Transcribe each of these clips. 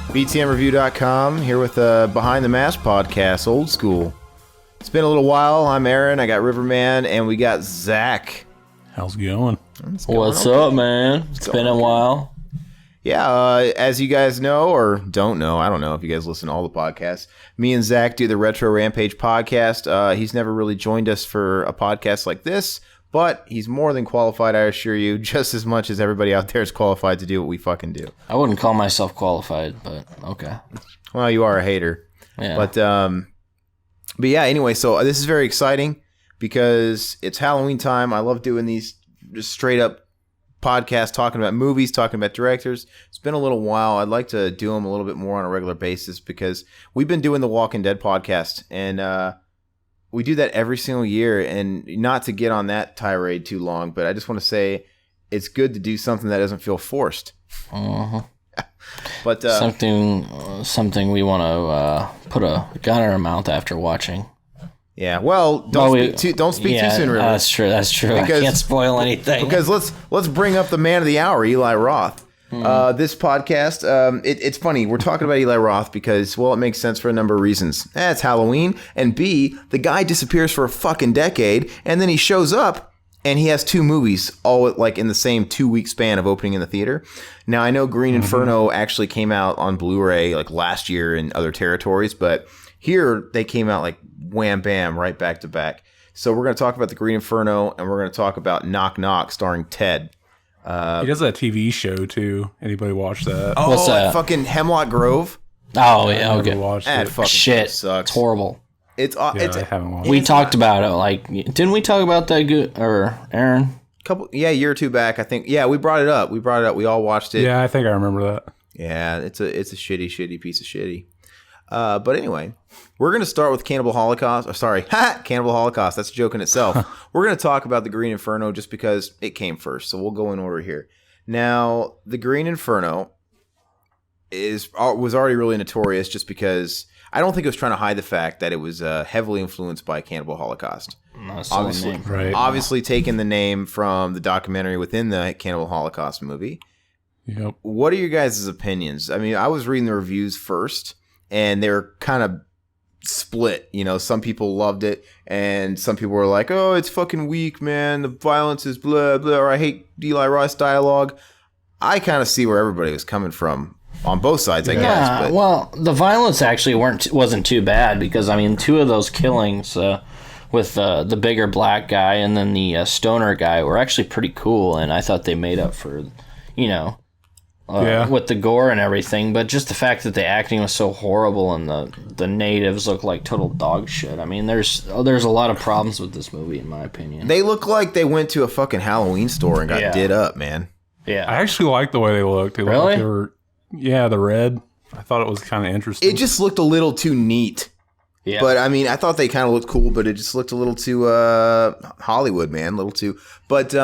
BTMreview.com here with the Behind the Mask podcast, old school. It's been a little while. I'm Aaron. I got Riverman, and we got Zach. How's it going? What's up, man? It's been a while. Yeah, as you guys know or don't know, I don't know if you guys listen to all the podcasts. Me and Zach do the Retro Rampage podcast. He's never really joined us for a podcast like this, but he's more than qualified, I assure you, just as much as everybody out there is qualified to do what we fucking do. I wouldn't call myself qualified, but okay. Well, you are a hater. Yeah. But yeah, anyway, so this is very exciting because it's Halloween time. I love doing these just straight up podcasts, talking about movies, talking about directors. It's been a little while. I'd like to do them a little bit more on a regular basis because we've been doing the Walking Dead podcast, and we do that every single year. And not to get on that tirade too long, but I just want to say it's good to do something that doesn't feel forced. Uh-huh. But something we want to put a gun in our mouth after watching. Yeah, well, don't speak too soon, River. That's true. Because, I can't spoil anything. Because let's bring up the man of the hour, Eli Roth. This podcast, it's funny. We're talking about Eli Roth because, well, it makes sense for a number of reasons. It's Halloween, and B, the guy disappears for a fucking decade, and then he shows up, and he has two movies, all like in the same 2-week span of opening in the theater. Now, I know Green Inferno actually came out on Blu-ray like last year in other territories, but here they came out like wham bam right back to back. So we're going to talk about the Green Inferno, and we're going to talk about Knock Knock starring Ted. He does that TV show too. Anybody watch that? Oh, what's that? Fucking Hemlock Grove. Oh yeah, okay. That fucking shit sucks. It's horrible. It's I haven't watched. We talked about it. Like, didn't we talk about that? Or Aaron? A year or two back, I think. Yeah, we brought it up. We all watched it. Yeah, I think I remember that. Yeah, it's a shitty piece of shitty. But anyway, we're going to start with Cannibal Holocaust. Cannibal Holocaust. That's a joke in itself. We're going to talk about the Green Inferno just because it came first. So we'll go in order here. Now, the Green Inferno was already really notorious just because I don't think it was trying to hide the fact that it was heavily influenced by Cannibal Holocaust. Obviously taking the name from the documentary within the Cannibal Holocaust movie. Yep. What are your guys' opinions? I mean, I was reading the reviews first, and they were kind of split. You know, some people loved it, and some people were like, oh, it's fucking weak, man. The violence is blah, blah, or I hate Eli Roth's dialogue. I kind of see where everybody was coming from on both sides, I guess. But. Well, the violence actually wasn't too bad because, I mean, two of those killings with the bigger black guy and then the stoner guy were actually pretty cool, and I thought they made up for, with the gore and everything, but just the fact that the acting was so horrible and the natives look like total dog shit. I mean, there's a lot of problems with this movie, in my opinion. They look like they went to a fucking Halloween store and got did up, man. Yeah, I actually liked the way they looked. They really? Looked like they were, the red. I thought it was kind of interesting. It just looked a little too neat. Yeah. But, I mean, I thought they kind of looked cool, but it just looked a little too Hollywood, man. A little too. But,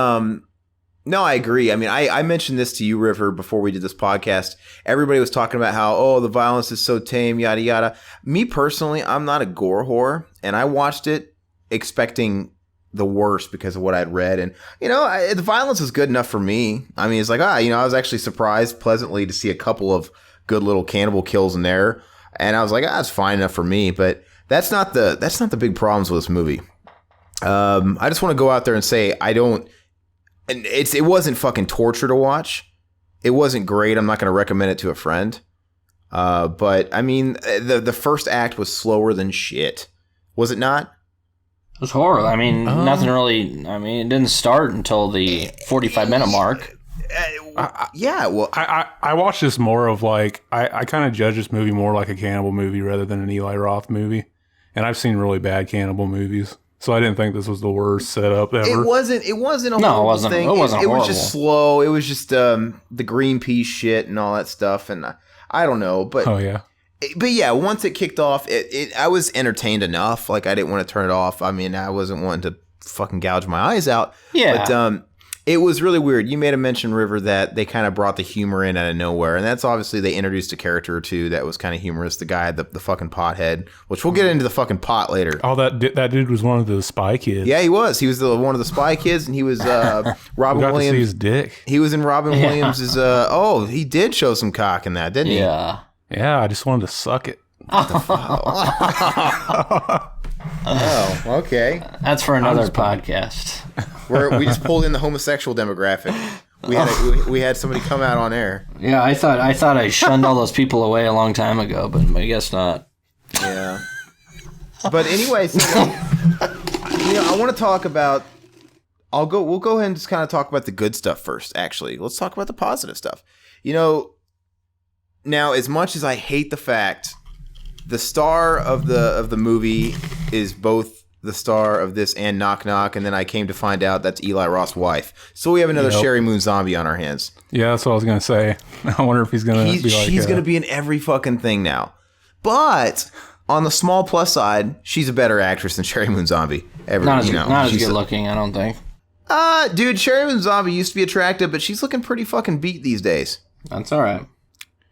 no, I agree. I mean, I mentioned this to you, River, before we did this podcast. Everybody was talking about how, the violence is so tame, yada, yada. Me, personally, I'm not a gore whore, and I watched it expecting the worst because of what I'd read. And, the violence was good enough for me. I mean, it's like, I was actually surprised pleasantly to see a couple of good little cannibal kills in there. And I was like, it's fine enough for me. But that's not the big problems with this movie. I just want to go out there and say and it wasn't fucking torture to watch. It wasn't great. I'm not going to recommend it to a friend. But I mean, the first act was slower than shit. Was it not? It was horrible. I mean, nothing really. I mean, it didn't start until the 45-minute mark. Well, I watched this more of like I kind of judge this movie more like a cannibal movie rather than an Eli Roth movie, and I've seen really bad cannibal movies. So I didn't think this was the worst setup ever. It wasn't a horrible thing. It wasn't horrible. It was just slow. It was just the Greenpeace shit and all that stuff. And I don't know. But But yeah, once it kicked off, I was entertained enough. Like, I didn't want to turn it off. I mean, I wasn't wanting to fucking gouge my eyes out. Yeah. But it was really weird. You made a mention, River, that they kind of brought the humor in out of nowhere. And that's obviously they introduced a character or two that was kind of humorous. The guy, the fucking pothead, which we'll get into the fucking pot later. Oh, that dude was one of the spy kids. Yeah, he was. He was one of the spy kids, and he was Robin Williams. To see his dick. He was in Robin Williams'. He did show some cock in that, didn't he? Yeah. Yeah, I just wanted to suck it. Oh, okay. That's for another podcast. We just pulled in the homosexual demographic. We had somebody come out on air. Yeah, I thought I shunned all those people away a long time ago, but I guess not. Yeah. But anyway, so, I want to talk about. We'll go ahead and just kind of talk about the good stuff first. Actually, let's talk about the positive stuff. Now as much as I hate the fact, the star of the movie is both the star of this and Knock Knock, and then I came to find out that's Eli Roth's wife. So we have another Sherry Moon zombie on our hands. Yeah, that's what I was gonna say. I wonder if he's gonna be like. She's gonna be in every fucking thing now. But on the small plus side, she's a better actress than Sherry Moon Zombie. Not as good looking, I don't think. Dude, Sherry Moon Zombie used to be attractive, but she's looking pretty fucking beat these days. That's all right.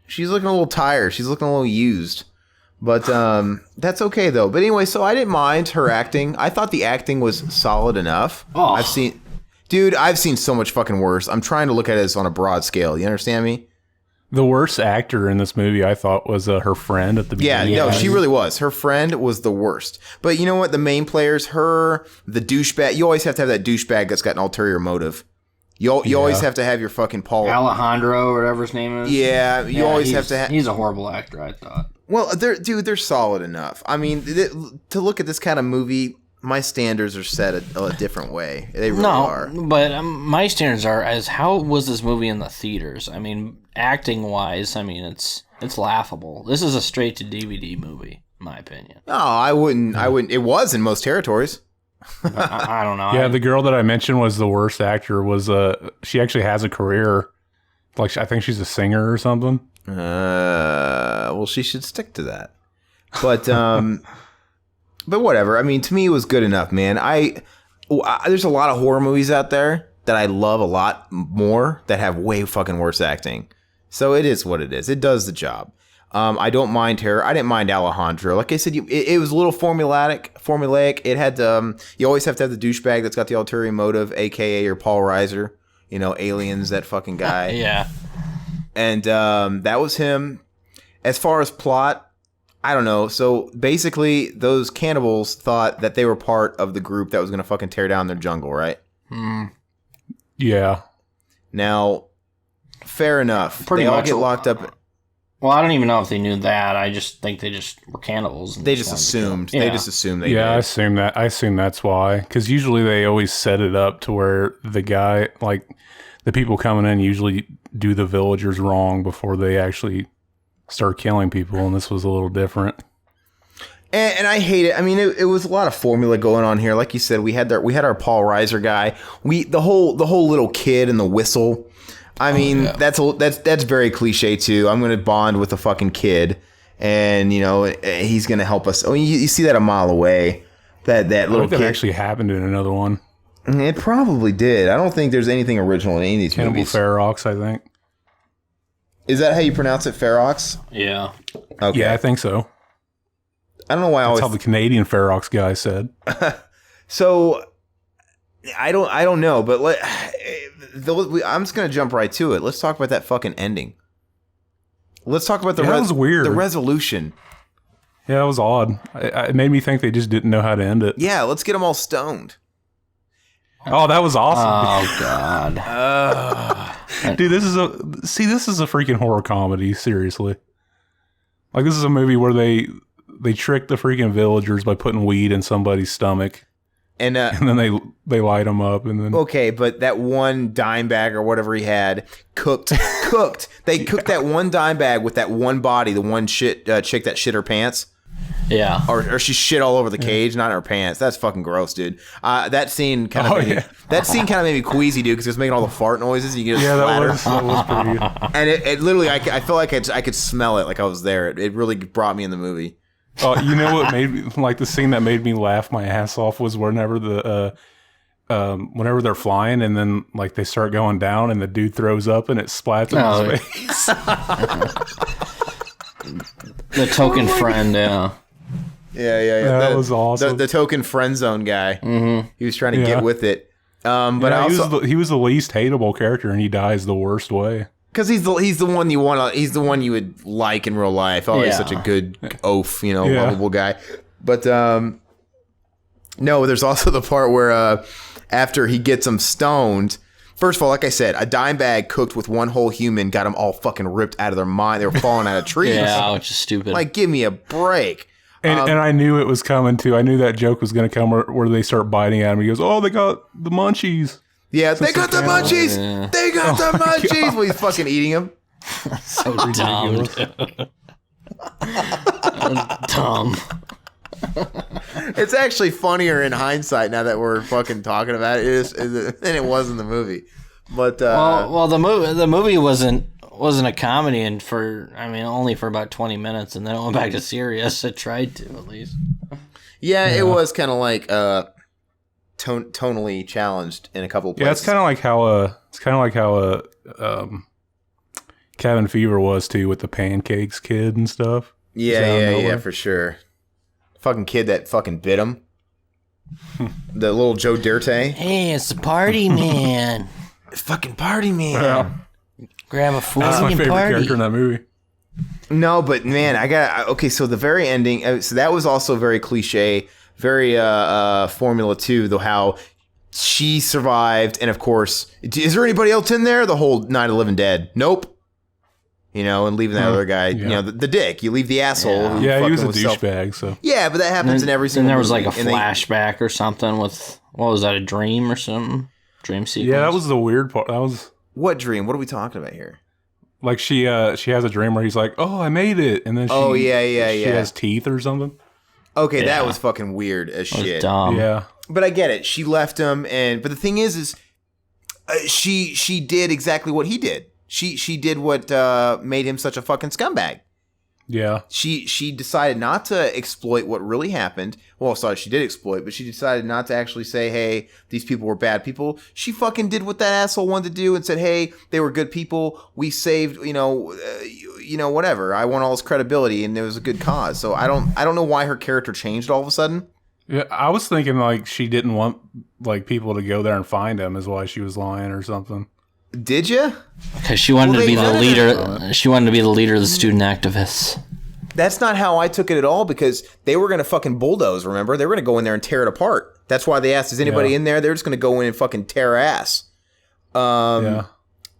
She's looking a little tired. She's looking a little used. But that's okay, though. But anyway, so I didn't mind her acting. I thought the acting was solid enough. Oh. I've seen so much fucking worse. I'm trying to look at it on a broad scale. You understand me? The worst actor in this movie, I thought, was her friend at the beginning. Yeah, no, she really was. Her friend was the worst. But you know what? The main players, the douchebag. You always have to have that douchebag that's got an ulterior motive. You always have to have your fucking Paul Alejandro, or whatever his name is. Yeah, you always have to have. He's a horrible actor, I thought. Well, they're solid enough. I mean, to look at this kind of movie, my standards are set a different way. They really are. But my standards are as how was this movie in the theaters? I mean, acting wise, I mean it's laughable. This is a straight to DVD movie, in my opinion. No, I wouldn't. It was in most territories. I don't know. Yeah, the girl that I mentioned was the worst actor. She actually has a career. Like I think she's a singer or something. Well, she should stick to that. But but whatever. I mean, to me, it was good enough, man. There's a lot of horror movies out there that I love a lot more that have way fucking worse acting. So it is what it is. It does the job. I don't mind her. I didn't mind Alejandro. Like I said, it was a little formulaic. It had you always have to have the douchebag that's got the ulterior motive, aka your Paul Reiser. Aliens, that fucking guy. Yeah. And that was him. As far as plot, I don't know. So basically, those cannibals thought that they were part of the group that was going to fucking tear down their jungle, right? Yeah. Now, fair enough. Pretty they all much get locked up. Well, I don't even know if they knew that. I just think they just were cannibals. They just assumed. Yeah. They just assumed they did. I assume that's why. Because usually they always set it up to where the guy, like the people coming in, usually do the villagers wrong before they actually start killing people, and this was a little different. And I hate it. I mean, it was a lot of formula going on here. Like you said, we had our Paul Reiser guy. The whole little kid and the whistle. I mean, that's very cliche too. I'm going to bond with a fucking kid, and he's going to help us. I mean, you see that a mile away. That little kid actually happened in another one. It probably did. I don't think there's anything original in any of these Cannibal movies. Ferox, I think. Is that how you pronounce it, Ferox? Yeah. Okay. Yeah, I think so. I don't know why. That's how the Canadian Ferox guy said. So I don't know, but I'm just gonna jump right to it. Let's talk about that fucking ending. Let's talk about that was weird. The resolution. Yeah, it was odd. It made me think they just didn't know how to end it. Yeah, let's get them all stoned. Oh, that was awesome. Oh God. Dude, this is a freaking horror comedy, seriously. Like, this is a movie where they trick the freaking villagers by putting weed in somebody's stomach. And then they light them up, and then okay, but that one dime bag or whatever he had cooked. They cooked that one dime bag with that one body, the one chick that shit her pants. Yeah, or she shit all over the cage, not in her pants. That's fucking gross, dude. That scene kind of made me queasy, dude, because it was making all the fart noises. And you get that was pretty. And it literally, I felt like I could smell it, like I was there. It really brought me in the movie. Oh, you know what made me like the scene that made me laugh my ass off was whenever whenever they're flying and then like they start going down and the dude throws up and it splats in his face. The token friend, yeah. Yeah. That was awesome. The token friend zone guy. Mm-hmm. He was trying to get with it. But he was the least hateable character and he dies the worst way. Because he's the one you want to. He's the one you would like in real life. Oh, he's such a good oaf, lovable guy. But no, there's also the part where after he gets him stoned. First of all, like I said, a dime bag cooked with one whole human got them all fucking ripped out of their mind. They were falling out of trees. Yeah, which is stupid. Like, give me a break. And I knew it was coming too. I knew that joke was going to come where they start biting at him. He goes, "Oh, they got the munchies." Yeah, they got the munchies. Yeah. They got the munchies. Well, he's fucking eating them. So dumb. Dumb. It's actually funnier in hindsight now that we're fucking talking about it than it was in the movie. But well, the movie wasn't a comedy, and only for about 20 minutes, and then it went back to serious. It tried to, at least. Yeah, it was kind of like tonally challenged in a couple of places. Yeah, it's kind of like how Cabin Fever was too, with the pancakes kid and stuff. Yeah, for sure. Fucking kid that fucking bit him. The little Joe Dirt. Hey, it's the party man. Fucking party man. Yeah. Grab a food That's my favorite party. character in that movie. No, but man, so the very ending, so that was also very cliche, very Formula 2, though, how she survived, and of course, is there anybody else in there? The whole Night of the Living Dead. Nope. And leaving that other guy, the dick. You leave the asshole. Yeah, he was a douchebag, so. Yeah, but that happens in every single movie. And there was movie. like a flashback or something with, what was that, a dream or something? Dream sequence? Yeah, that was the weird part. That was... What dream? What are we talking about here? Like she has a dream where he's like, "Oh, I made it," and then she has teeth or something. Okay, that was fucking weird as shit. Dumb. Yeah, but I get it. She left him, but the thing is she did exactly what he did. She did what made him such a fucking scumbag. Yeah. She decided not to exploit what really happened. Well, sorry, she did exploit, but she decided not to actually say, hey, these people were bad people. She fucking did what that asshole wanted to do and said, hey, they were good people. We saved, whatever. I want all this credibility, and it was a good cause. So I don't know why her character changed all of a sudden. Yeah, I was thinking like she didn't want like people to go there and find him is why she was lying or something. Did you? Because she wanted to be the leader. She wanted to be the leader of the student activists. That's not how I took it at all, because they were going to fucking bulldoze, remember? They were going to go in there and tear it apart. That's why they asked, is anybody in there? They're just going to go in and fucking tear ass. No,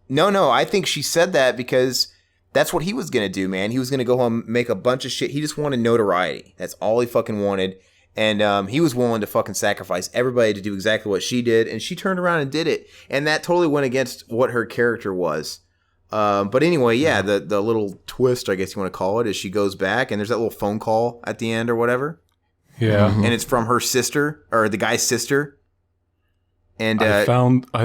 I think she said that because that's what he was going to do, man. He was going to go home, make a bunch of shit. He just wanted notoriety. That's all he fucking wanted. And he was willing to fucking sacrifice everybody to do exactly what she did. And she turned around and did it. And that totally went against what her character was. But anyway, the little twist, I guess you want to call it, is she goes back and there's that little phone call at the end or whatever. Yeah. And it's from her sister, or the guy's sister. And I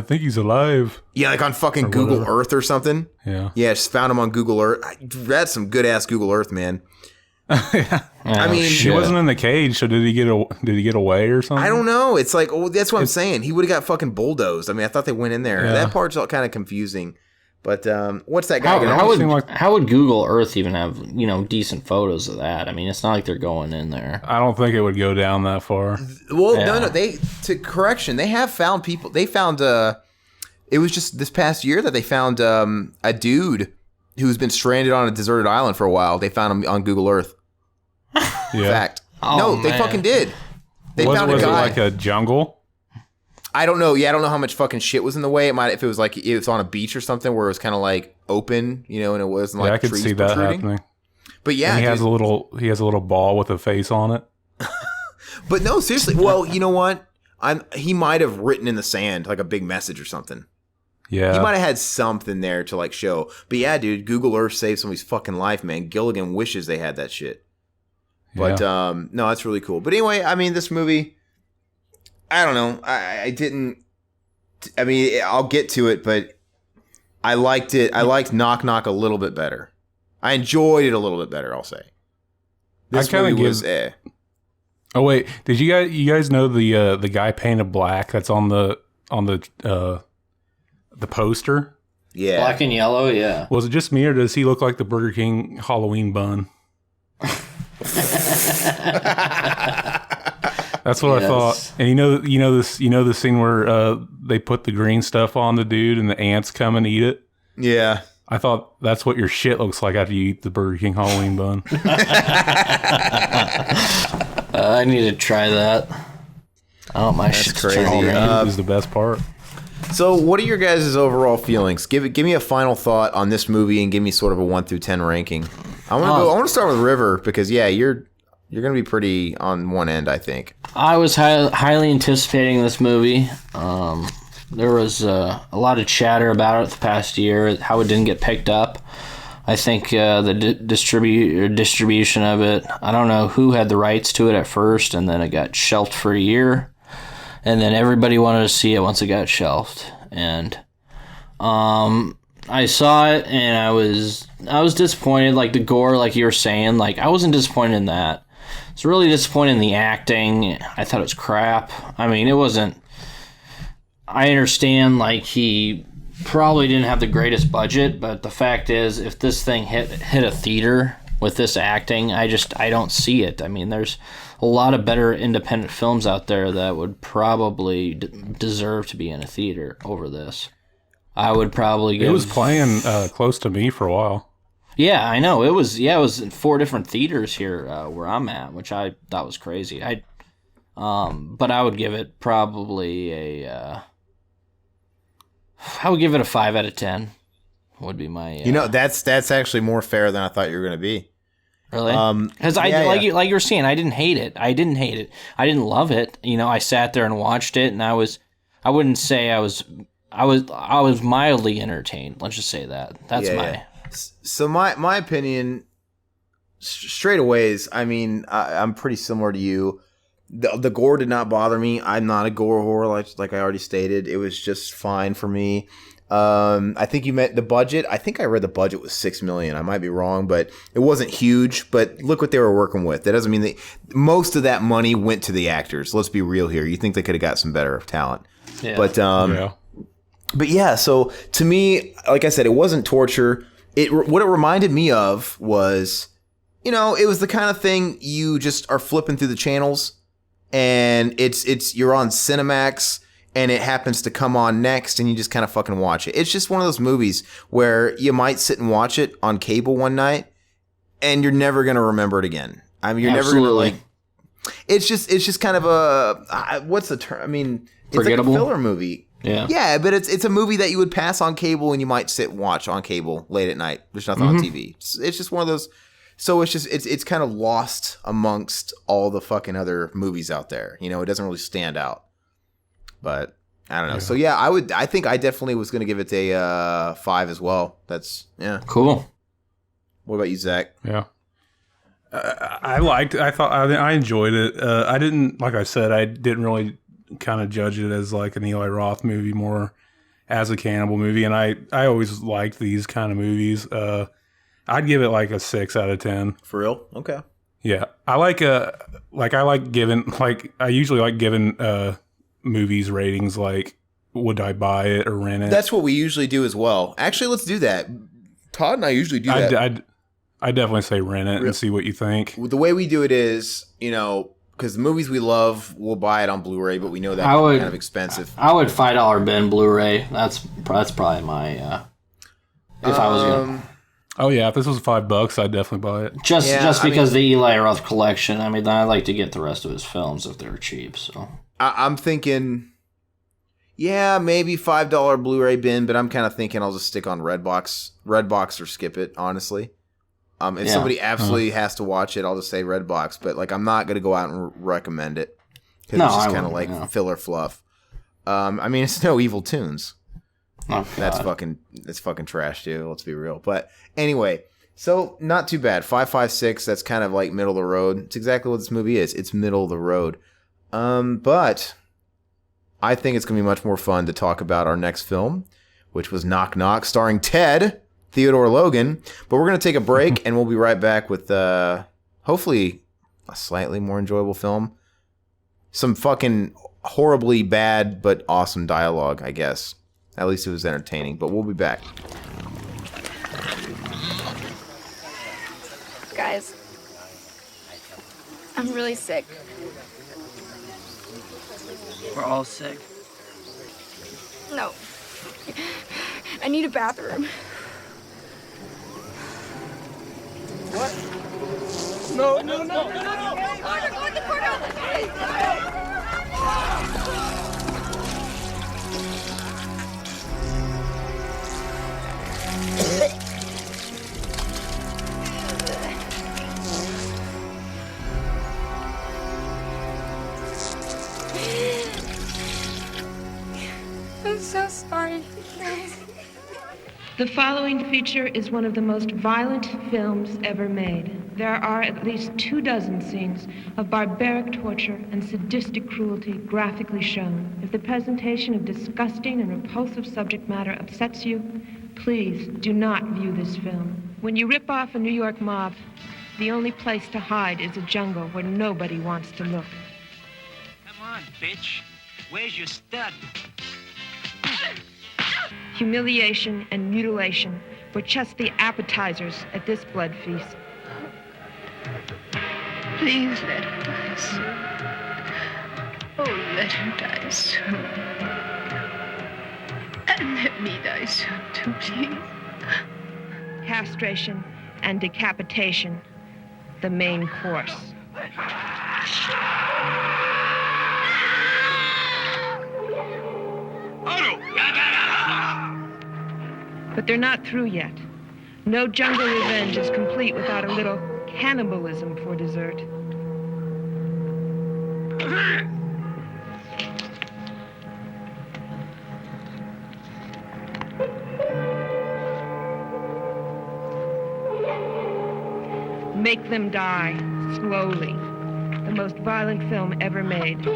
think he's alive. Yeah, like on fucking Google Earth or something. Yeah. Yeah, just found him on Google Earth. That's some good ass Google Earth, man. I mean, he wasn't in the cage, so did he get away or something? I don't know. It's like, that's what I'm saying. He would have got fucking bulldozed. I mean, I thought they went in there. Yeah. That part's all kind of confusing. But what's that guy? How would Google Earth even have decent photos of that? I mean, it's not like they're going in there. I don't think it would go down that far. Well, no. They have found people. They found it was just this past year that they found a dude who's been stranded on a deserted island for a while. They found him on Google Earth. Yeah. Fact. They fucking did. They found a guy. Was it like a jungle? I don't know. Yeah, I don't know how much fucking shit was in the way. It might, if it was like it was on a beach or something where it was kind of like open, and it wasn't like trees protruding. I could see that happening. But yeah, and he has a little ball with a face on it. But no, seriously. Well, you know what? He might have written in the sand like a big message or something. Yeah. He might have had something there to like show. But yeah, dude, Google Earth saved somebody's fucking life, man. Gilligan wishes they had that shit. But no, that's really cool. But anyway, I mean, this movie, I don't know. I didn't. I mean, I'll get to it, but I liked it. I liked Knock Knock a little bit better. I enjoyed it a little bit better, I'll say. This movie was Oh wait, did you guys know the guy painted black that's on the poster? Yeah. Black and yellow, yeah. Was it just me, or does he look like the Burger King Halloween bun? That's what I thought. And you know the scene where they put the green stuff on the dude and the ants come and eat it? Yeah. I thought that's what your shit looks like after you eat the Burger King Halloween bun. I need to try that. Oh, my shit's crazy. Is the best part. So, what are your guys' overall feelings? Give me a final thought on this movie, and give me sort of a 1 through 10 ranking. I want to start with River because you're going to be pretty on one end, I think. I was highly anticipating this movie. There was a lot of chatter about it the past year, how it didn't get picked up. I think the distribution of it, I don't know who had the rights to it at first, and then it got shelved for a year. And then everybody wanted to see it once it got shelved. And I saw it, and I was disappointed. Like the gore, like you were saying, like I wasn't disappointed in that. I was really disappointed in the acting. I thought it was crap. I mean, it wasn't. I understand, like he probably didn't have the greatest budget, but the fact is, if this thing hit a theater with this acting, I don't see it. I mean, there's a lot of better independent films out there that would probably deserve to be in a theater over this. I would probably give... It was playing close to me for a while. Yeah, I know. It was in 4 different theaters here where I'm at, which I thought was crazy. But I would give it probably I would give it a 5 out of 10. Would be my... that's actually more fair than I thought you were going to be. Really? Because like you were saying, I didn't hate it. I didn't love it. I sat there and watched it, and I wouldn't say I was mildly entertained. Let's just say that. That's my... Yeah. So my opinion, straight away is, I mean, I'm pretty similar to you. The gore did not bother me. I'm not a gore whore, like I already stated. It was just fine for me. I think you meant the budget. I think I read the budget was $6 million. I might be wrong, but it wasn't huge. But look what they were working with. That doesn't mean most of that money went to the actors. Let's be real here. You think they could have got some better talent. Yeah. But yeah, so to me, like I said, it wasn't torture. What it reminded me of was, it was the kind of thing you just are flipping through the channels, and you're on Cinemax, and it happens to come on next, and you just kind of fucking watch it. It's just one of those movies where you might sit and watch it on cable one night, and you're never gonna remember it again. I mean, you're Absolutely. never gonna It's just kind of a what's the term? I mean, it's forgettable? Like a filler movie. Yeah, but it's a movie that you would pass on cable, and you might sit and watch on cable late at night. There's nothing on TV. It's just one of those. So it's kind of lost amongst all the fucking other movies out there. It doesn't really stand out. But I don't know. Yeah. So yeah, I think I definitely was going to give it a 5 as well. That's cool. What about you, Zach? Yeah. I enjoyed it. I didn't, like I said, I didn't really kind of judge it as like an Eli Roth movie, more as a cannibal movie. And I always liked these kind of movies. I'd give it like a 6 out of 10. For real? Okay. Yeah. I usually like giving movies ratings, like would I buy it or rent it? That's what we usually do as well. Actually, let's do that. Todd and I usually do that. I definitely say rent it and see what you think. The way we do it is, because the movies we love, we'll buy it on Blu-ray, but we know that's kind of expensive. I would $5 bin Blu-ray. That's probably my if I was gonna. Oh yeah, if this was $5, I'd definitely buy it. Just because the Eli Roth collection. I mean, I like to get the rest of his films if they're cheap. So I'm thinking, maybe $5 Blu-ray bin, but I'm kind of thinking I'll just stick on Redbox or skip it. Honestly. If somebody absolutely has to watch it, I'll just say Redbox. But I'm not gonna go out and recommend it because it's just kind of like filler fluff. It's no Evil Tunes. Oh, that's fucking trash too. Let's be real. But anyway, so not too bad. 5.56. That's kind of like middle of the road. It's exactly what this movie is. It's middle of the road. But I think it's gonna be much more fun to talk about our next film, which was Knock Knock, starring Ted Theodore Logan. But we're going to take a break, and we'll be right back with hopefully a slightly more enjoyable film. Some fucking horribly bad but awesome dialogue, I guess. At least it was entertaining, but we'll be back. Guys, I'm really sick. We're all sick. No. I need a bathroom. No, no, no, no, no. I'm so sorry. The following feature is one of the most violent films ever made. There are at least 24 scenes of barbaric torture and sadistic cruelty graphically shown. If the presentation of disgusting and repulsive subject matter upsets you, please do not view this film. When you rip off a New York mob, the only place to hide is a jungle where nobody wants to look. Come on, bitch. Where's your stud? Humiliation and mutilation were just the appetizers at this blood feast. Please let her die soon. Oh, let her die soon. And let me die soon too, please. Castration and decapitation, the main course. But they're not through yet. No jungle revenge is complete without a little cannibalism for dessert. Make them die, slowly. The most violent film ever made. Too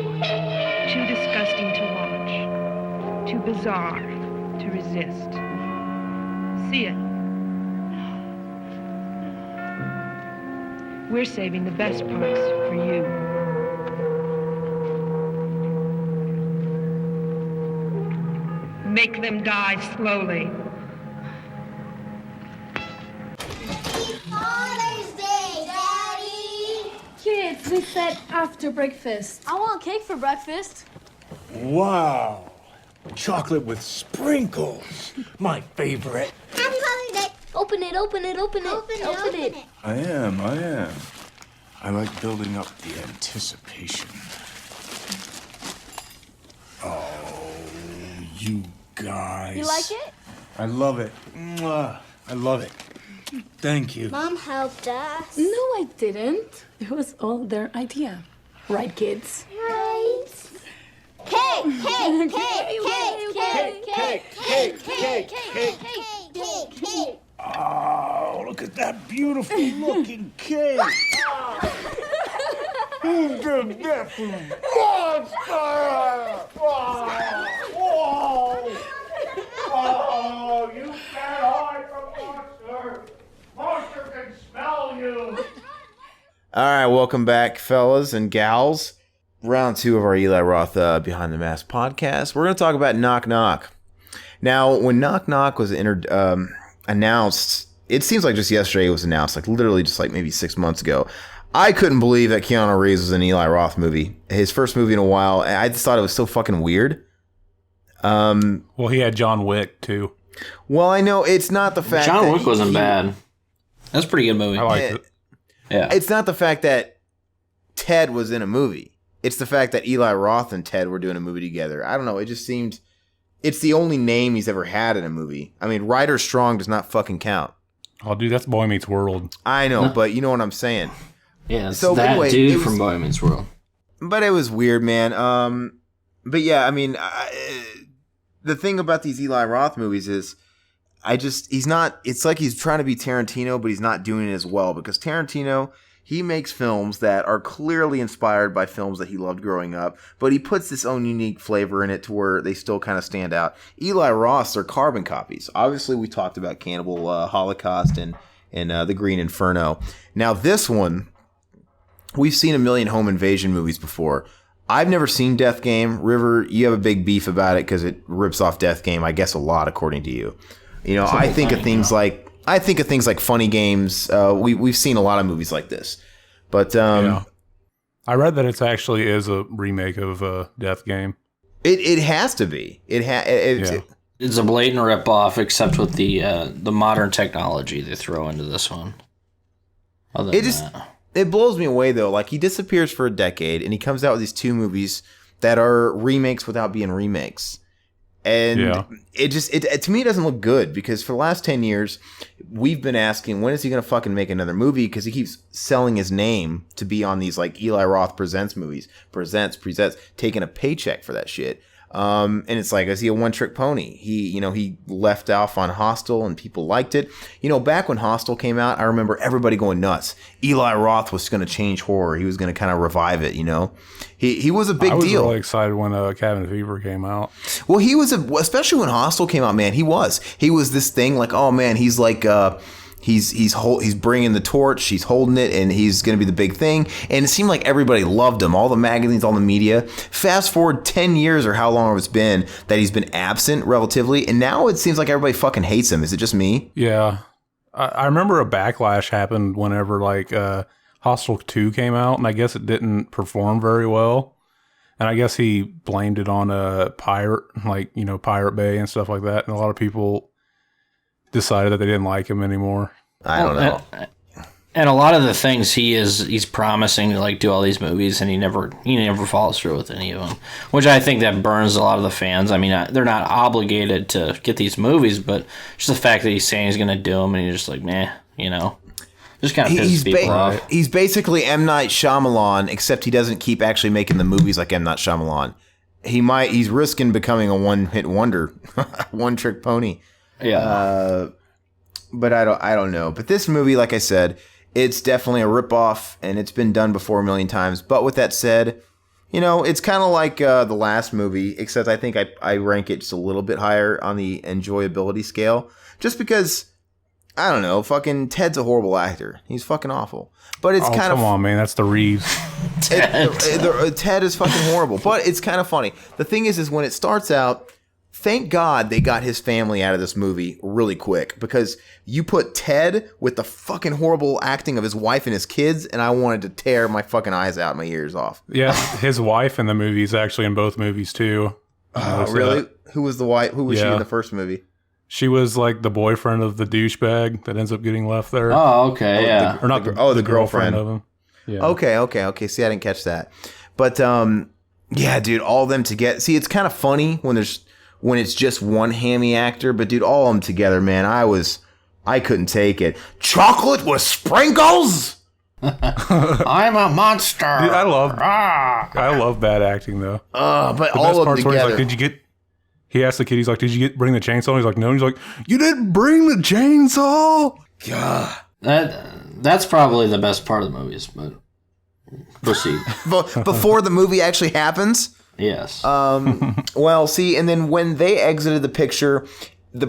disgusting to watch. Too bizarre to resist. See it. We're saving the best parts for you. Make them die slowly. Father's Day, Daddy! Kids, we said after breakfast. I want cake for breakfast. Wow. Chocolate with sprinkles. My favorite. Happy Father's Day! Open it, open it, open it. Open it. I am. I like building up the anticipation. Oh, you guys. You like it? I love it. Mwah. I love it. Thank you. Mom helped us. No, I didn't. It was all their idea. Right, kids? Right. Cake! Cake! Cake! Oh, look at that beautiful looking cake. Who did that for monster? Oh, you can't hide from monster. Monster can smell you. All right, welcome back, fellas and gals. Round 2 of our Eli Roth Behind the Mask podcast. We're going to talk about Knock Knock. Now, when Knock Knock was announced, it seems like just yesterday it was announced, like literally just like maybe 6 months ago. I couldn't believe that Keanu Reeves was in an Eli Roth movie. His first movie in a while. I just thought it was so fucking weird. Well, he had John Wick, too. Well, I know it's not the fact John that Wick wasn't bad. That's a pretty good movie. I liked it. Yeah. It's not the fact that Ted was in a movie. It's the fact that Eli Roth and Ted were doing a movie together. I don't know. It just seemed... It's the only name he's ever had in a movie. I mean, Ryder Strong does not fucking count. Oh, dude, that's Boy Meets World. I know, but you know what I'm saying. Yeah, it's So, that anyway, it dude was- from Boy Meets World. But it was weird, man. But yeah, I mean, the thing about these Eli Roth movies is, he's not, it's like he's trying to be Tarantino, but he's not doing it as well, because Tarantino, he makes films that are clearly inspired by films that he loved growing up, but he puts his own unique flavor in it to where they still kind of stand out. Eli Roth's are carbon copies. Obviously, we talked about Cannibal, Holocaust, and The Green Inferno. Now, this one, we've seen a million home invasion movies before. I've never seen Death Game. River, you have a big beef about it because it rips off Death Game, I guess, a lot, according to you. You know, I think of things like Funny Games. We've seen a lot of movies like this, but Yeah. I read that it actually is a remake of Death Game. it has to be. Yeah. It's a blatant ripoff, except with the modern technology they throw into this one. Other than that. it blows me away though. Like he disappears for a decade, and he comes out with these 2 movies that are remakes without being remakes. And it to me, it doesn't look good because for the last 10 years, we've been asking, when is he going to fucking make another movie? Because he keeps selling his name to be on these like Eli Roth presents movies, presents, taking a paycheck for that shit. And it's like, is he a one-trick pony? He left off on Hostel and people liked it. Back when Hostel came out, I remember everybody going nuts. Eli Roth was going to change horror. He was going to kind of revive it, He was a big deal. I was really excited when Cabin Fever came out. Well, he was, especially when Hostel came out, man, he was this thing like, oh man, he's like, he's bringing the torch, he's holding it, and he's going to be the big thing. And it seemed like everybody loved him. All the magazines, all the media. Fast forward 10 years or how long it's been that he's been absent relatively, and now it seems like everybody fucking hates him. Is it just me? Yeah. I remember a backlash happened whenever Hostel 2 came out, and I guess it didn't perform very well. And I guess he blamed it on Pirate Bay and stuff like that. And a lot of people decided that they didn't like him anymore. I don't know. And a lot of the things he's promising to do all these movies, and he never follows through with any of them, which I think that burns a lot of the fans. I mean, they're not obligated to get these movies, but just the fact that he's saying he's going to do them, and you're just like, meh, just kind of pisses people off. He's basically M. Night Shyamalan, except he doesn't keep actually making the movies like M. Night Shyamalan. He's risking becoming a one-hit wonder, one-trick pony. Yeah. But I don't know. But this movie, like I said, it's definitely a ripoff, and it's been done before a million times. But with that said, it's kind of like the last movie, except I think I rank it just a little bit higher on the enjoyability scale. Just because, I don't know, fucking Ted's a horrible actor. He's fucking awful. But it's kind of... come on, man. That's the Reeves. Ted is fucking horrible. But it's kind of funny. The thing is when it starts out... Thank God they got his family out of this movie really quick, because you put Ted with the fucking horrible acting of his wife and his kids, and I wanted to tear my fucking eyes out, my ears off. Yeah, his wife in the movie is actually in both movies too. Really? Who was the wife? Who was she in the first movie? She was like the boyfriend of the douchebag that ends up getting left there. Oh, okay, yeah. The girlfriend of him. Yeah. Okay. See, I didn't catch that. But, yeah, dude, all of them together. See, it's kind of funny when it's just one hammy actor, but dude, all of them together, man, I couldn't take it. Chocolate with sprinkles? I'm a monster. Dude, I love bad acting though. But all of them together. He asked the kid, he's like, did you bring the chainsaw? He's like, no. He's like, you didn't bring the chainsaw? God. That's probably the best part of the movies, but proceed. Before the movie actually happens? Yes. Well, see, and then when they exited the picture,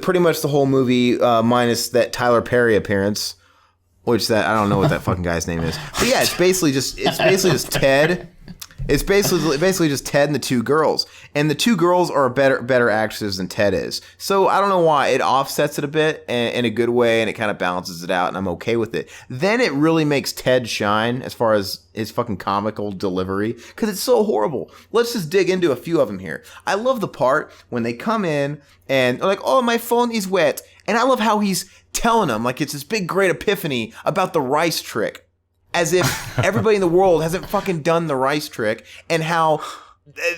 pretty much the whole movie, minus that Tyler Perry appearance, which I don't know what that fucking guy's name is. But yeah, it's basically just Ted. It's basically just Ted and the 2 girls, and the 2 girls are better actresses than Ted is. So I don't know why it offsets it a bit in a good way, and it kind of balances it out, and I'm okay with it. Then it really makes Ted shine as far as his fucking comical delivery, because it's so horrible. Let's just dig into a few of them here. I love the part when they come in and they're like, "Oh, my phone is wet," and I love how he's telling them like it's this big great epiphany about the rice trick. As if everybody in the world hasn't fucking done the rice trick, and how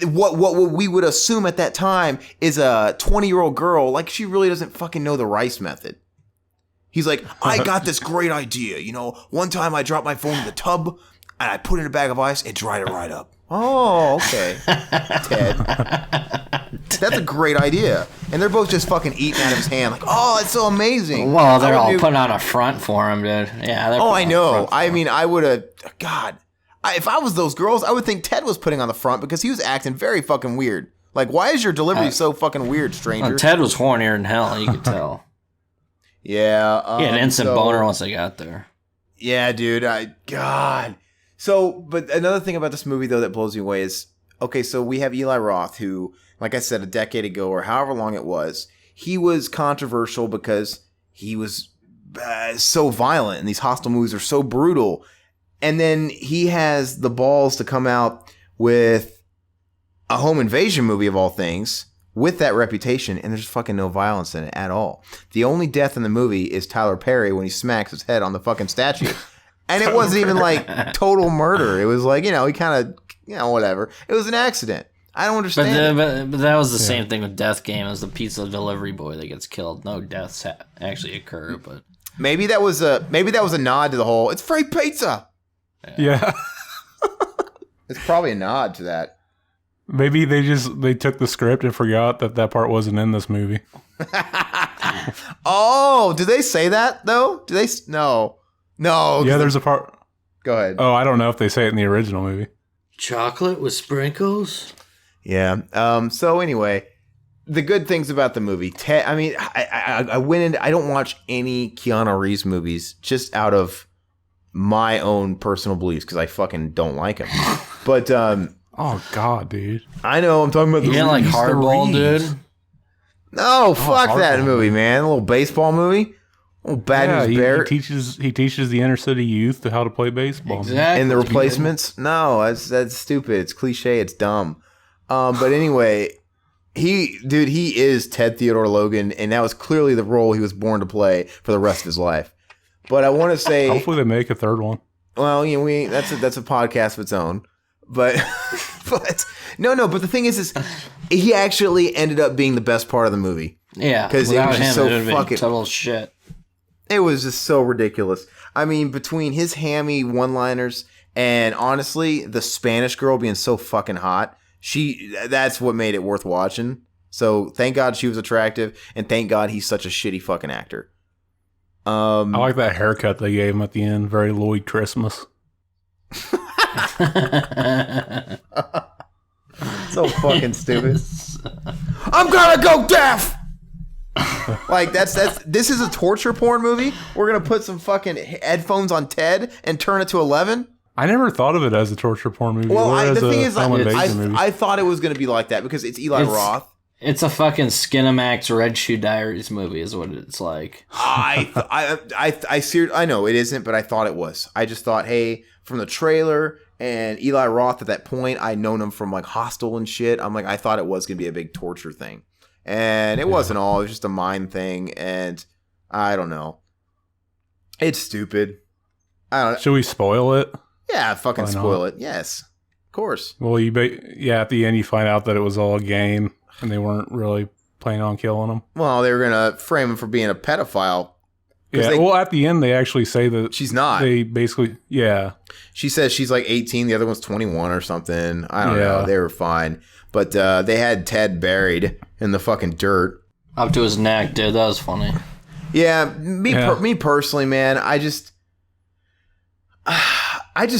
what we would assume at that time is a 20-year-old girl, like she really doesn't fucking know the rice method. He's like, I got this great idea. One time I dropped my phone in the tub and I put it in a bag of ice and dried it right up. Oh, okay, Ted. That's a great idea. And they're both just fucking eating out of his hand like, oh, that's so amazing. Well, they're all putting on a front for him, dude. Yeah. I know. I mean, I would have, God, if I was those girls, I would think Ted was putting on the front because he was acting very fucking weird. Like, why is your delivery so fucking weird, stranger? Well, Ted was hornier than hell, you could tell. Yeah. He had an instant boner once they got there. Yeah, dude. God. So, but another thing about this movie, though, that blows me away is, okay, so we have Eli Roth, who, like I said, a decade ago or however long it was, he was controversial because he was so violent and these Hostile movies are so brutal. And then he has the balls to come out with a home invasion movie of all things with that reputation, and there's fucking no violence in it at all. The only death in the movie is Tyler Perry when he smacks his head on the fucking statue. And it wasn't even like total murder. It was like, he kind of, whatever. It was an accident. I don't understand. But that was the same thing with Death Game as the pizza delivery boy that gets killed. No deaths actually occur, but maybe that was a nod to the whole it's free pizza. Yeah. It's probably a nod to that. Maybe they took the script and forgot that part wasn't in this movie. Oh, did they say that though? No. Yeah, there's a part. Go ahead. Oh, I don't know if they say it in the original movie. Chocolate with sprinkles? Yeah. So anyway, the good things about the movie. I mean, I went in. I don't watch any Keanu Reeves movies just out of my own personal beliefs because I fucking don't like him. But oh God, dude. I know I'm talking about you didn't like Hardball, dude. No, fuck that movie, man. A little baseball movie. Oh, bad news bear. He teaches the inner city youth how to play baseball. Exactly. And the replacements? No, that's stupid. It's cliche. It's dumb. But anyway, he is Ted Theodore Logan, and that was clearly the role he was born to play for the rest of his life. But I want to say, hopefully they make a third one. Well, that's a podcast of its own. But no. But the thing is he actually ended up being the best part of the movie. Yeah, because it was just so fucking total shit. It was just so ridiculous. I mean, between his hammy one-liners and honestly, the Spanish girl being so fucking hot, that's what made it worth watching. So thank God she was attractive, and thank God he's such a shitty fucking actor. I like that haircut they gave him at the end. Very Lloyd Christmas. So fucking stupid. I'm gonna go deaf. Like this is a torture porn movie. We're gonna put some fucking headphones on Ted and turn it to 11. I never thought of it as a torture porn movie. Well, the thing is, I thought it was gonna be like that because it's Eli Roth. It's a fucking Skinamax Red Shoe Diaries movie, is what it's like. I know it isn't, but I thought it was. I just thought, hey, from the trailer and Eli Roth at that point, I'd known him from like Hostel and shit. I'm like, I thought it was gonna be a big torture thing. And it wasn't all. It was just a mind thing. And I don't know. It's stupid. I don't know. Should we spoil it? Yeah, fucking spoil it. Yes. Of course. Well, at the end you find out that it was all a game and they weren't really planning on killing him. Well, they were going to frame him for being a pedophile. Yeah, well, at the end they actually say that she's not. They basically, yeah. She says she's like 18. The other one's 21 or something. I don't know. They were fine. But they had Ted buried in the fucking dirt. Up to his neck, dude. That was funny. Yeah, me personally, man, I just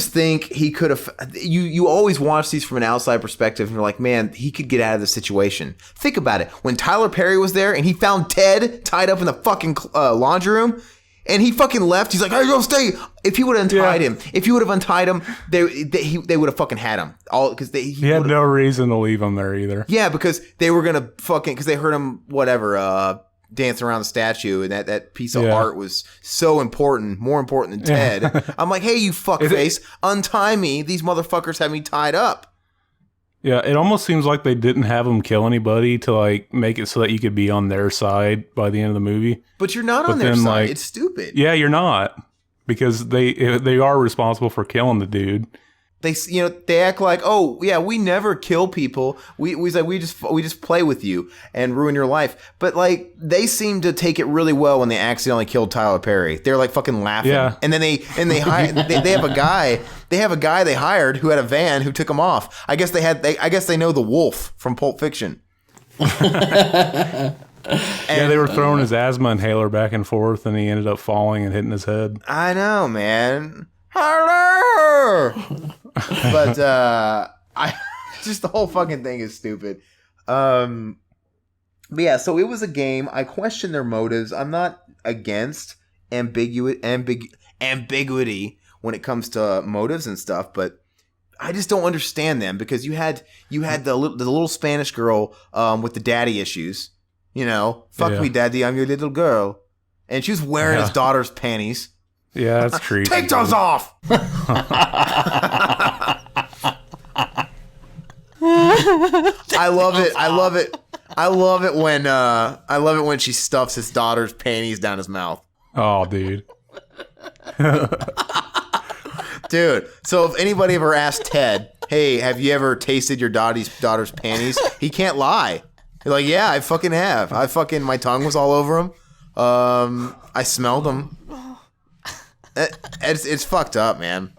think he could have... You always watch these from an outside perspective, and you're like, man, he could get out of the situation. Think about it. When Tyler Perry was there, and he found Ted tied up in the fucking laundry room, and he fucking left. He's like, "Hey, go stay." If he would have untied him, they would have fucking had him. All because he had no reason to leave him there either. Yeah, because they were gonna because they heard him dancing around the statue, and that piece of art was so important, more important than Ted. I'm like, hey, you fuckface, untie me. These motherfuckers have me tied up. Yeah, it almost seems like they didn't have him kill anybody to like make it so that you could be on their side by the end of the movie. But you're not on their side. Like, it's stupid. Yeah, you're not, because they are responsible for killing the dude. They act like, oh yeah, we never kill people. We just play with you and ruin your life. But like they seem to take it really well when they accidentally killed Tyler Perry. They're like fucking laughing. Yeah. And then they have a guy they hired who had a van who took him off. I guess they know the wolf from Pulp Fiction. Yeah, they were throwing his asthma inhaler back and forth, and he ended up falling and hitting his head. I know, man. Hello. But just the whole fucking thing is stupid. But yeah, so it was a game. I question their motives. I'm not against ambiguity when it comes to motives and stuff, but I just don't understand them because you had the little Spanish girl with the daddy issues. Fuck me, daddy, I'm your little girl, and she was wearing his daughter's panties. Yeah, that's creepy. Take those off. I love it. I love it when she stuffs his daughter's panties down his mouth. Oh, dude. Dude, so if anybody ever asked Ted, hey, have you ever tasted your daughter's panties? He can't lie. He's like, yeah, I fucking have. My tongue was all over them. I smelled them. It's fucked up, man.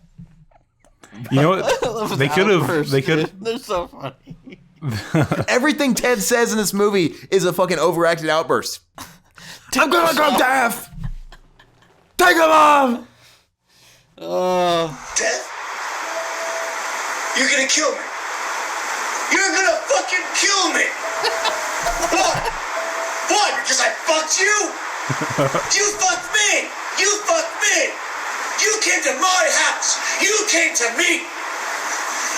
You know what? They could have. They're so funny. Everything Ted says in this movie is a fucking overacted outburst. I'm gonna go deaf. Take him off. Death? You're gonna kill me. You're gonna fucking kill me. What? Because I fucked you? You fucked me. You fucked me. You came to my house. You came to me.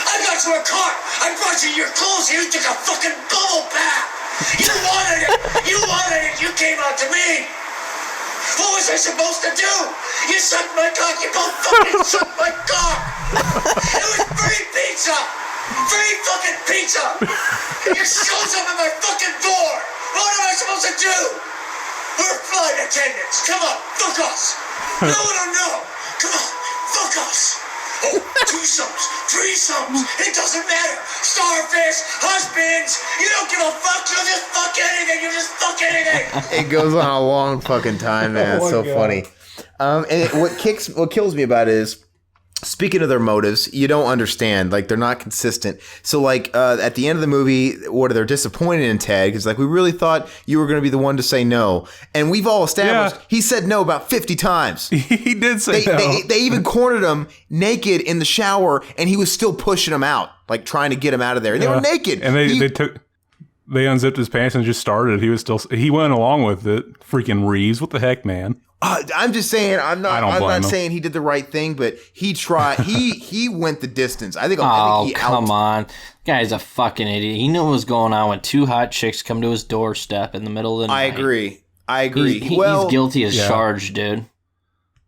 I got you a car. I brought you your clothes. You took a fucking bubble bath. You wanted it. You wanted it. You came out to me. What was I supposed to do? You sucked my cock. You both fucking sucked my cock. It was free pizza. Free fucking pizza. And you shows up at my fucking door. What am I supposed to do? We're flight attendants. Come on, fuck us. No, Come on, fuck us. Oh, twosomes, threesomes, it doesn't matter. Starfish, husbands, you don't give a fuck. You just fuck anything. You just fuck anything. It goes on a long fucking time, man. It's so funny. And what kills me about it is, speaking of their motives, you don't understand. Like, they're not consistent. So, like, at the end of the movie, they're disappointed in Ted because, like, we really thought you were going to be the one to say no. And we've all established he said no about 50 times. He did say no. They even cornered him naked in the shower, and he was still pushing him out, like, trying to get him out of there. And they were naked. And they unzipped his pants and just started. He went along with it. Freaking Reeves. What the heck, man? I'm just saying. I'm not saying he did the right thing, but he tried. he went the distance. I think. Come on, guy's a fucking idiot. He knew what was going on when two hot chicks come to his doorstep in the middle of the night. I agree. He's guilty as charged, dude.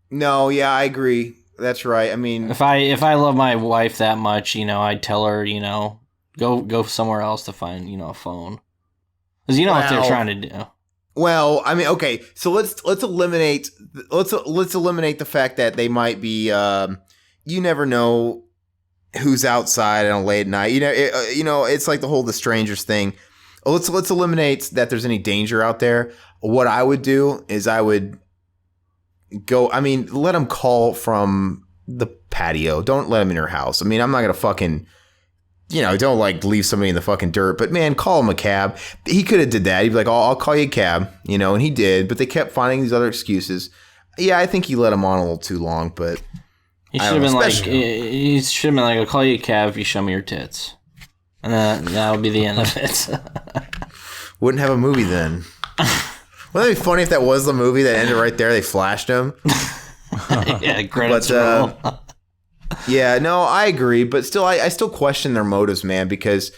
No, yeah, I agree. That's right. I mean, if I love my wife that much, I'd tell her, go somewhere else to find, a phone, because what they're trying to do. Well, I mean, okay, so let's eliminate the fact that they might be. You never know who's outside on a late night. It's like the strangers thing. Let's eliminate that there's any danger out there. What I would do is I would go. I mean, let them call from the patio. Don't let them in your house. I mean, I'm not gonna fucking. Don't like leave somebody in the fucking dirt, but man, call him a cab. He could have did that. He'd be like, "Oh, I'll call you a cab," and he did. But they kept finding these other excuses. Yeah, I think he let him on a little too long, but he should have been like, "I'll call you a cab if you show me your tits," and that would be the end of it. Wouldn't have a movie then. Wouldn't it be funny if that was the movie that ended right there? They flashed him. Yeah, credits roll. Yeah, no, I agree, but still, I still question their motives, man, because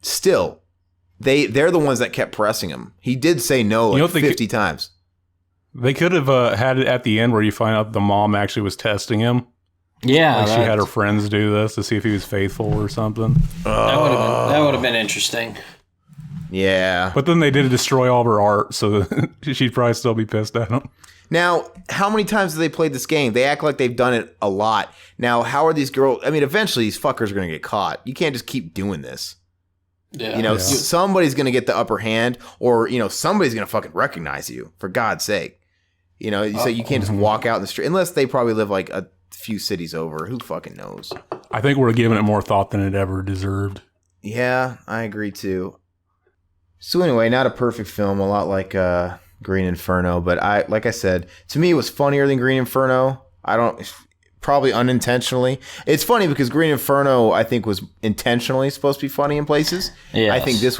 still, they're the ones that kept pressing him. He did say no 50 times. They could have had it at the end where you find out the mom actually was testing him. Yeah, like she had her friends do this to see if he was faithful or something. That would have been interesting. Yeah, but then they did destroy all of her art, so she'd probably still be pissed at him. Now, how many times have they played this game? They act like they've done it a lot. Now, how are these girls? I mean, eventually these fuckers are going to get caught. You can't just keep doing this. Yeah. Somebody's going to get the upper hand, or, somebody's going to fucking recognize you, for God's sake. So you can't just walk out in the street, unless they probably live like a few cities over. Who fucking knows? I think we're giving it more thought than it ever deserved. Yeah, I agree too. So anyway, not a perfect film, a lot like Green Inferno, but like I said, to me it was funnier than Green Inferno. Probably unintentionally. It's funny because Green Inferno, I think, was intentionally supposed to be funny in places. Yes. I think this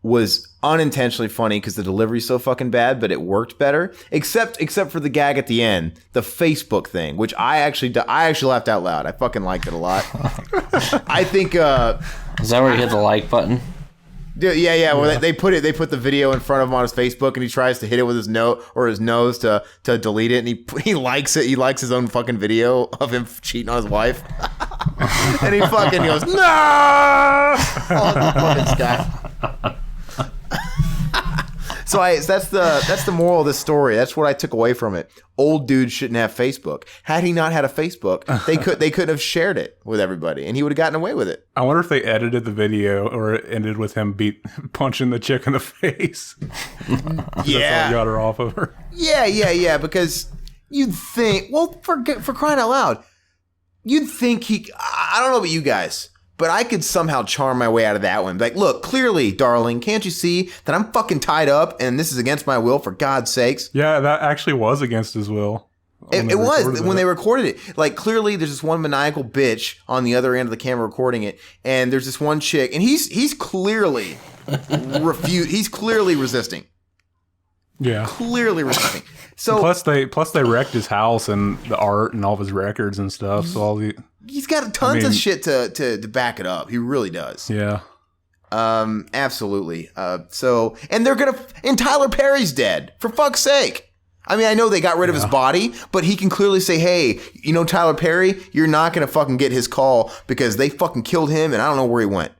was unintentionally funny because the delivery's so fucking bad, but it worked better. Except for the gag at the end, the Facebook thing, which I actually laughed out loud. I fucking liked it a lot. I think. Is that where you hit the like button? Yeah. Well, they put the video in front of him on his Facebook, and he tries to hit it with his nose to delete it, and he likes it. He likes his own fucking video of him cheating on his wife, and he fucking goes no. Oh, the fucking guy. that's the moral of this story. That's what I took away from it. Old dudes shouldn't have Facebook. Had he not had a Facebook, they couldn't have shared it with everybody, and he would have gotten away with it. I wonder if they edited the video or it ended with him punching the chick in the face. Yeah, got her off of her. Yeah. Because you'd think, well, for crying out loud, you'd think I don't know about you guys, but I could somehow charm my way out of that one. Like, look, clearly, darling, can't you see that I'm fucking tied up and this is against my will, for God's sakes? Yeah, that actually was against his will. It was when they recorded it. Like, clearly, there's this one maniacal bitch on the other end of the camera recording it, and there's this one chick, and he's clearly he's clearly resisting. Yeah, clearly resisting. So plus they wrecked his house and the art and all of his records and stuff. So he's got tons of shit to back it up. He really does. Yeah. Absolutely. And and Tyler Perry's dead, for fuck's sake. I mean, I know they got rid of his body, but he can clearly say, hey, Tyler Perry, you're not going to fucking get his call because they fucking killed him and I don't know where he went.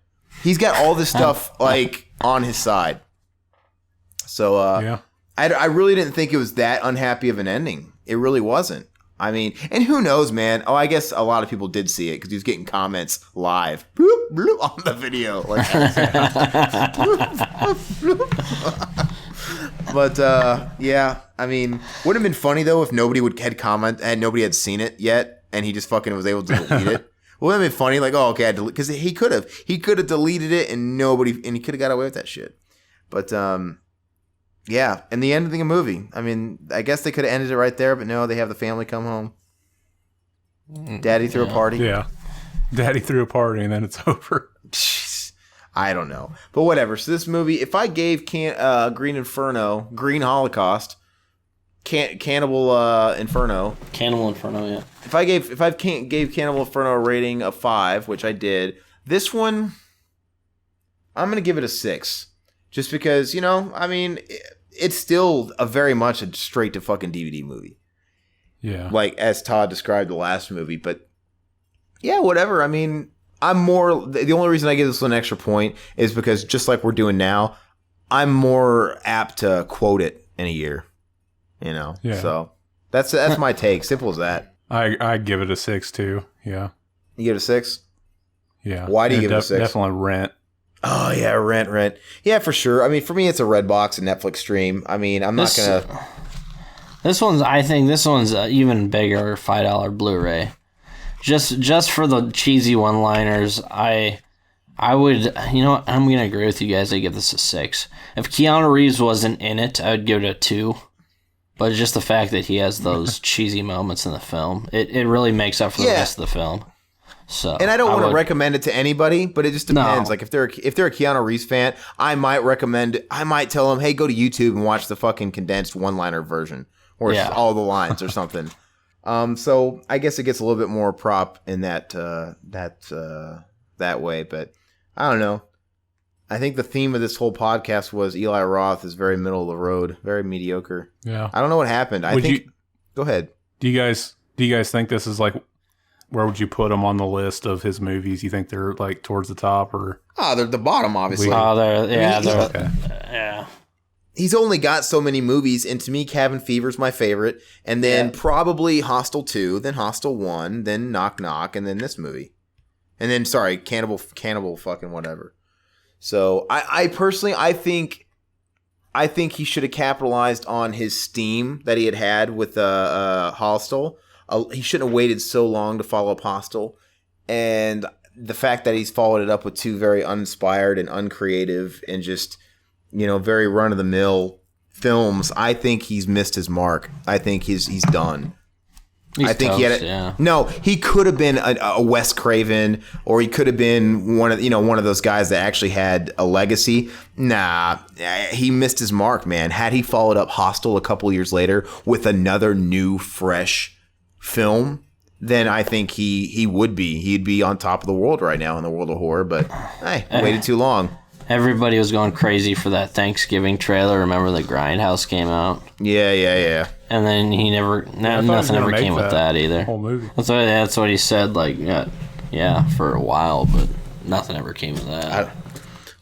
He's got all this stuff on his side. So, yeah. I really didn't think it was that unhappy of an ending. It really wasn't. I mean, and who knows, man? Oh, I guess a lot of people did see it because he was getting comments live bloop, bloop, on the video. But yeah, I mean, would have been funny though if nobody nobody had seen it yet, and he just fucking was able to delete it. Wouldn't it been funny? Like, oh, okay, I delete, because he could have deleted it, and he could have got away with that shit. But yeah, and the end of the movie. I mean, I guess they could have ended it right there, but no, they have the family come home. Daddy threw a party. Yeah, Daddy threw a party, and then it's over. Jeez, I don't know, but whatever. So this movie, if I gave Green Inferno, Green Holocaust, Cannibal Inferno, yeah. If I gave Cannibal Inferno a rating of 5, which I did, this one, I'm gonna give it a 6. Just because, I mean, it's still very much a straight to fucking DVD movie. Yeah. Like, as Todd described the last movie. But, yeah, whatever. I mean, the only reason I give this one an extra point is because, just like we're doing now, I'm more apt to quote it in a year. Yeah. So, that's my take. Simple as that. I give it a 6, too. Yeah. You give it a 6? Yeah. Why do you give it a 6? Definitely Rent. Oh, yeah, Rent. Yeah, for sure. I mean, for me, it's a Redbox and Netflix stream. I mean, I'm not going to... I think this one's even bigger $5 Blu-ray. Just for the cheesy one-liners, I would... You know what? I'm going to agree with you guys. I give this a 6. If Keanu Reeves wasn't in it, I would give it a 2. But just the fact that he has those cheesy moments in the film, it really makes up for the rest of the film. So, and I don't want to recommend it to anybody, but it just depends. No. Like if they're a Keanu Reeves fan, I might tell them, hey, go to YouTube and watch the fucking condensed one-liner version, or all the lines or something. So I guess it gets a little bit more prop in that way, but I don't know. I think the theme of this whole podcast was Eli Roth is very middle of the road, very mediocre. Yeah, I don't know what happened. Go ahead. Do you guys think this is like? Where would you put him on the list of his movies? You think they're like towards the top or? Oh, they're the bottom, obviously. Yeah. He's only got so many movies, and to me, Cabin Fever's my favorite, and then probably Hostel 2, then Hostel 1, then Knock Knock, and then this movie, and then Cannibal, fucking whatever. So I personally, I think he should have capitalized on his steam that he had with Hostel. He shouldn't have waited so long to follow up Hostel. And the fact that he's followed it up with 2 very uninspired and uncreative and just, very run-of-the-mill films, I think he's missed his mark. I think he's done. I think he had it. No, he could have been a Wes Craven, or he could have been one of those guys that actually had a legacy. Nah, he missed his mark, man. Had he followed up Hostel a couple years later with another new, fresh film, then I think he'd be on top of the world right now in the world of horror, but waited too long. Everybody was going crazy for that Thanksgiving trailer. Remember the Grindhouse came out? Yeah. And then nothing ever came with that either. Whole movie. That's what he said, for a while, but nothing ever came of that.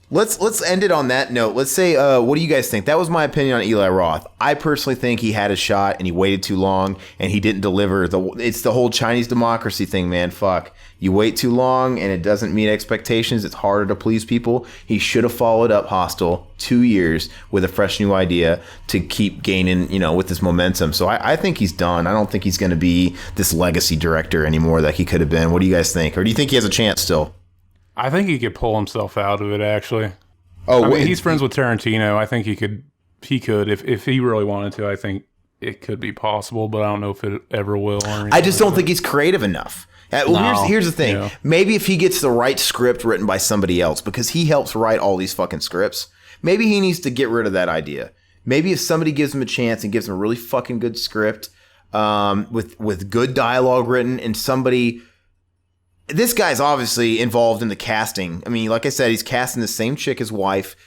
Let's end it on that note. Let's say, what do you guys think? That was my opinion on Eli Roth. I personally think he had a shot and he waited too long and he didn't deliver. It's the whole Chinese democracy thing, man. Fuck. You wait too long and it doesn't meet expectations. It's harder to please people. He should have followed up Hostel 2 years with a fresh new idea to keep gaining, with this momentum. So I think he's done. I don't think he's going to be this legacy director anymore that he could have been. What do you guys think? Or do you think he has a chance still? I think he could pull himself out of it, actually. Oh, I mean, he's friends with Tarantino. I think he could if he really wanted to. I think it could be possible, but I don't know if it ever will. I just don't think he's creative enough. Here's the thing. Yeah. Maybe if he gets the right script written by somebody else, because he helps write all these fucking scripts, maybe he needs to get rid of that idea. Maybe if somebody gives him a chance and gives him a really fucking good script with good dialogue written and somebody... This guy's obviously involved in the casting. I mean, like I said, he's casting the same chick as wife.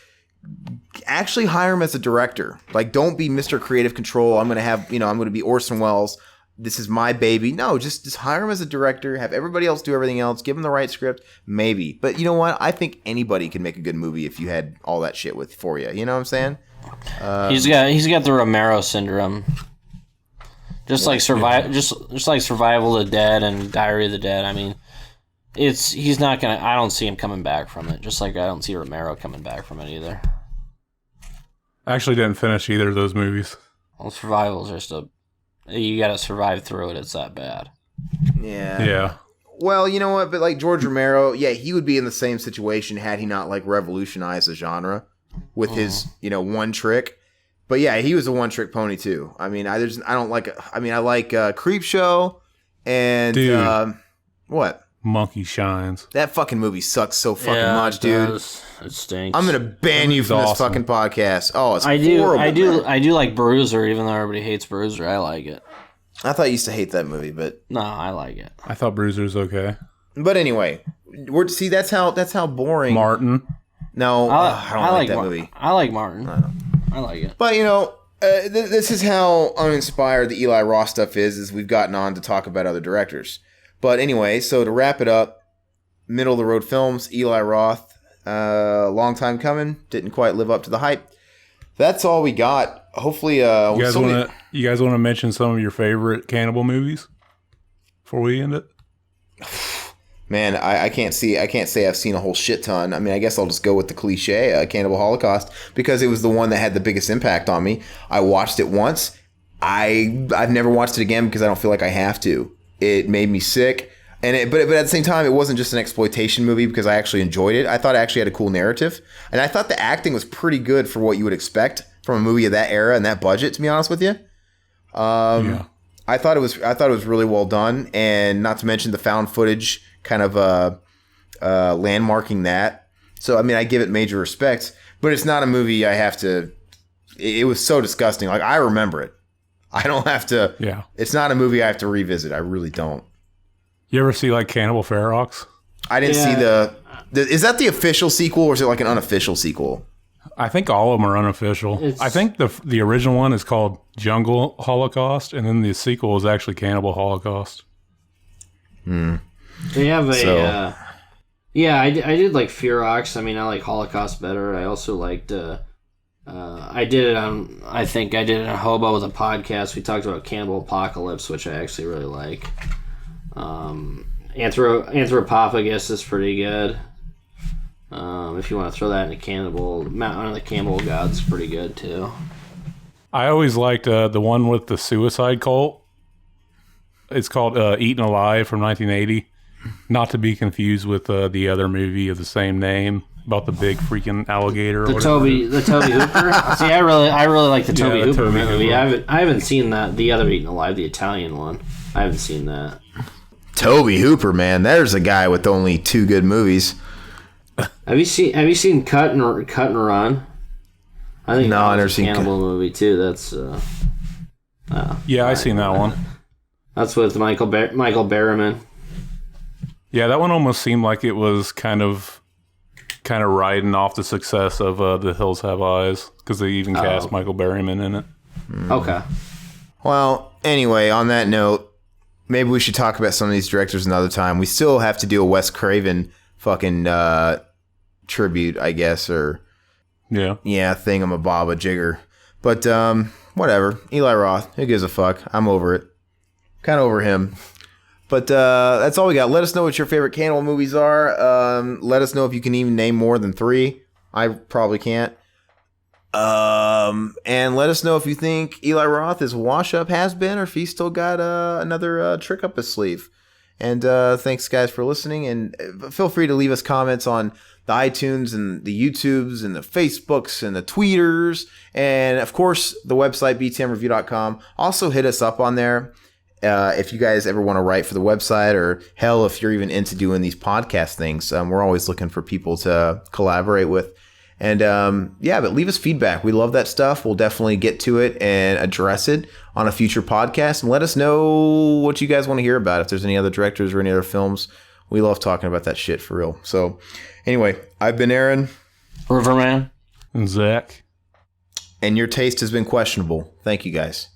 Actually hire him as a director. Like, don't be Mr. Creative Control. I'm going to be Orson Welles. This is my baby. No, just hire him as a director. Have everybody else do everything else. Give him the right script. Maybe. But you know what? I think anybody can make a good movie if you had all that shit for you. You know what I'm saying? He's got the Romero syndrome. Just like Survival of the Dead and Diary of the Dead. I mean... He's not gonna. I don't see him coming back from it. Just like I don't see Romero coming back from it either. I actually didn't finish either of those movies. Well, Survival's just you gotta survive through it. It's that bad. Yeah. Yeah. Well, you know what? But like George Romero, yeah, he would be in the same situation had he not like revolutionized the genre with his one trick. But yeah, he was a one trick pony too. I mean, I like Creepshow and what? Monkey Shines. That fucking movie sucks so fucking much, dude. It stinks. I'm gonna ban you from this fucking podcast. Oh, it's horrible. I do like Bruiser, even though everybody hates Bruiser. I like it. I thought you used to hate that movie, but no, I like it. I thought Bruiser's okay. But anyway, that's how boring. Martin. No, I don't like that movie. I like Martin. I like it. But this is how uninspired the Eli Roth stuff is we've gotten on to talk about other directors. But anyway, so to wrap it up, middle of the road films, Eli Roth, long time coming, didn't quite live up to the hype. That's all we got. Hopefully, you guys want to mention some of your favorite Cannibal movies before we end it? Man, I can't say I've seen a whole shit ton. I mean, I guess I'll just go with the cliche, Cannibal Holocaust, because it was the one that had the biggest impact on me. I watched it once. I've never watched it again because I don't feel like I have to. It made me sick, but at the same time, it wasn't just an exploitation movie because I actually enjoyed it. I thought it actually had a cool narrative, and I thought the acting was pretty good for what you would expect from a movie of that era and that budget. To be honest with you, yeah. I thought it was really well done, and not to mention the found footage kind of landmarking that. So I mean, I give it major respect, but it's not a movie I have to. It was so disgusting. Like I remember it. I don't have to. Yeah. It's not a movie I have to revisit. I really don't. You ever see like Cannibal Ferox? I didn't see the. Is that the official sequel or is it like an unofficial sequel? I think all of them are unofficial. I think the original one is called Jungle Holocaust, and then the sequel is actually Cannibal Holocaust. They have a. I did like Ferox. I mean, I like Holocaust better. I also liked. I did it on Hobo with a podcast. We talked about Cannibal Apocalypse, which I actually really like. Anthropophagus is pretty good. If you want to throw that into Cannibal, Mountain of the Cannibal Gods is pretty good too. I always liked the one with the suicide cult. It's called Eaten Alive from 1980. Not to be confused with the other movie of the same name. About the big freaking alligator. The Toby Hooper. See, I really like the Toby Hooper movie. I haven't seen that. The other Eaten Alive, the Italian one. I haven't seen that. Toby Hooper, man, there's a guy with only 2 good movies. Have you seen Cut and Run? I think no, I've never seen Cannibal movie too. That's yeah, I seen that one. That's with Michael Berryman. Yeah, that one almost seemed like it was kind of riding off the success of The Hills Have Eyes because they even cast Michael Berryman in it. Okay. Well, anyway, on that note, maybe we should talk about some of these directors another time. We still have to do a Wes Craven fucking tribute, I guess, or yeah, thingamabobba jigger. But whatever. Eli Roth, who gives a fuck? I'm over it. Kind of over him. But that's all we got. Let us know what your favorite Cannibal movies are. Let us know if you can even name more than 3. I probably can't. And let us know if you think Eli Roth is wash up has been, or if he's still got another trick up his sleeve. And thanks guys for listening, and feel free to leave us comments on the iTunes and the YouTubes and the Facebooks and the Tweeters, and of course the website btmreview.com. Also hit us up on there if you guys ever want to write for the website, or hell, if you're even into doing these podcast things. We're always looking for people to collaborate with. And but leave us feedback. We love that stuff. We'll definitely get to it and address it on a future podcast. And let us know what you guys want to hear about. If there's any other directors or any other films, we love talking about that shit for real. So anyway, I've been Aaron. Riverman. And Zach. And your taste has been questionable. Thank you guys.